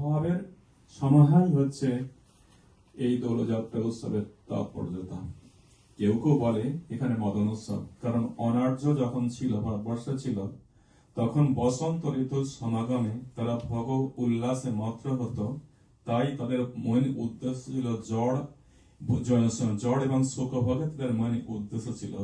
ভাবের সমাহারই হচ্ছে এই দোলযাত্রা উৎসবের তাৎপর্যতা। কেউ কেউ বলে এখানে মদন উৎসব, কারণ অনার্য যখন ছিল, ভারতবর্ষে ছিল, তখন বসন্ত ঋতুর সমাগমে তারা ভোগ উল্লাসে মত্ত হতো। তাই তাদের মূল উদ্দেশ্য ছিল জড় এবং সুখ ভোগে তাদের মূল উদ্দেশ্য ছিল।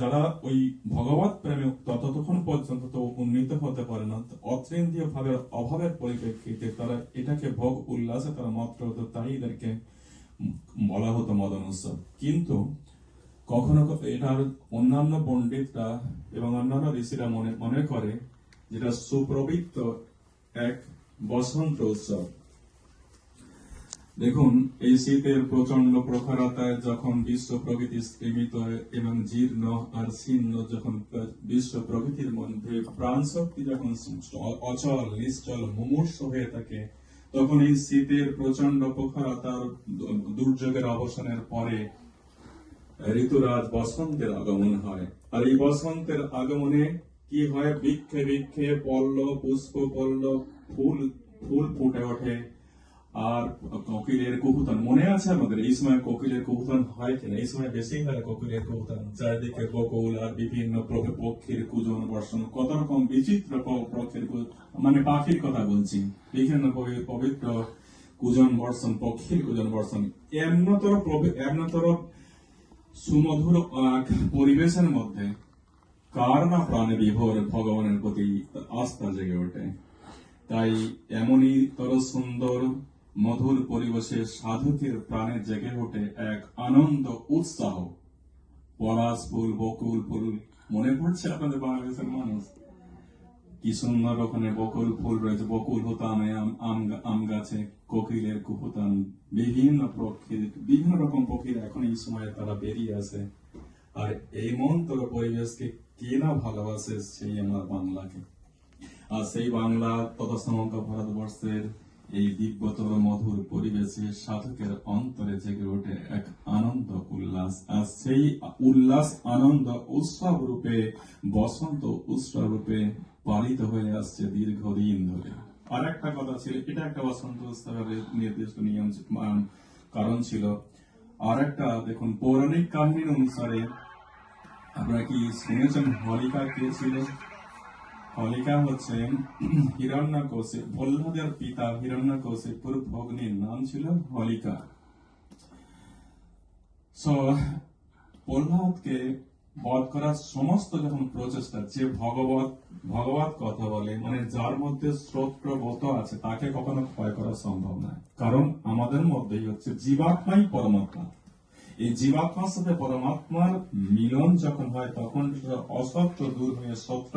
যারা ওই ভগবত প্রেমে ততক্ষণ পর্যন্ত তো উন্নীত হতে পারে না, অতীন্দ্রিয় ভাবের অভাবের পরিপ্রেক্ষিতে তারা এটাকে ভোগ উল্লাসে তারা মত্ত হতো, তাই এদেরকে বলা হতো মদন উৎসব। কিন্তু কখনো এটার অন্যান্য পণ্ডিতরা এবং অন্যান্য ঋষিরা মনে করে যেটা সুপ্রবৃত্ত এক বসন্ত উৎসব। দেখুন, এই শীতের প্রচন্ড প্রখরতায় যখন বিশ্ব প্রকৃতি স্তীমিত এবং জীর্ণ আর শীর্ণ, যখন বিশ্ব প্রকৃতির মধ্যে প্রাণ শক্তি যখন অচল নিশ্চল মুমূর্ষ হয়ে থাকে, তখন এই শীতের প্রচন্ড প্রখরতার দুর্যোগের অবসানের পরে ঋতুরাজ বসন্তের আগমন হয়। আর এই বসন্তের আগমনে কি হয়? বৃক্ষে বৃক্ষে পল্লব পুষ্প পল্লব ফুল ফুটে ওঠে। আর কোকিলের কুহুতান মনে আছে আমাদের? এই সময় কোকিলের কুহুতান হয় কিনা? এই সময় বেশি হয় কোকিলের কুহুতান। চারিদিকে বকুল আর বিভিন্ন পক্ষীর কুজন বর্ষণ, কত রকম বিচিত্র পক্ষীর, মানে পাখির কথা বলছি, বিভিন্ন পবিত্র কুজন বর্ষণ, পক্ষীর কুজন বর্ষণ। এমনতর সুমধুর পরিবেশের মধ্যে কার না প্রাণে বিভোর ভগবানের প্রতি আস্থা জেগে ওঠে। তাই এমনই তর সুন্দর মধুর পরিবেশে সাধকের প্রাণে জেগে ওঠে এক আনন্দ উৎসাহ। পলাশ ফুল, বকুল ফুল, মনে পড়ছে আপনাদের বাংলাদেশের মানুষ? কি সুন্দর ওখানে বকুল ফুল রয়েছে, বকুল হতাম আম গাছে, কোকিলের কুহুতান, বিভিন্ন রকম পক্ষীর এখন এই সময়ে তারা বেরিয়ে আসে। আর এই মন্তর পরিবেশকে কে না ভালোবাসে, সেই আমার বাংলাকে। আর সেই বাংলা তথা সমগ্র ভারতবর্ষের এই দিব্যতর মধুর পরিবেশে সাধকের অন্তরে জেগে ওঠে এক আনন্দ উল্লাস। আর সেই উল্লাস আনন্দ উৎসব রূপে, বসন্ত উৎসব রূপে পালিত হয়ে আসছে দীর্ঘদিন ধরে। আর একটা কথা ছিল, এটা একটা বসন্ত উৎসবের নির্দিষ্ট নিয়ম কারণ ছিল। আর একটা দেখুন, পৌরাণিক কাহিনীর অনুসারে, আপনারা কি শুনেছেন হোলিকা কে ছিল? হোলিকা হচ্ছেন হিরণ্যকশিপ, প্রহ্লাদের পিতা হিরণ্যকশিপুর ভগ্নীর নাম ছিল হোলিকা। প্রহ্লাদকে বধ করার সমস্ত যখন প্রচেষ্টা, যে ভগবত কথা বলে, মানে যার মধ্যে শ্রোত্রবোধ আছে, তাকে কখনো ক্ষয় করা সম্ভব নয়। কারণ আমাদের মধ্যেই হচ্ছে জীবাত্মাই পরমাত্মা। এই জীবাত্মার সাথে পরমাত্মার মিলন যখন হয়, তখন অসত্য দূর হয়ে সত্য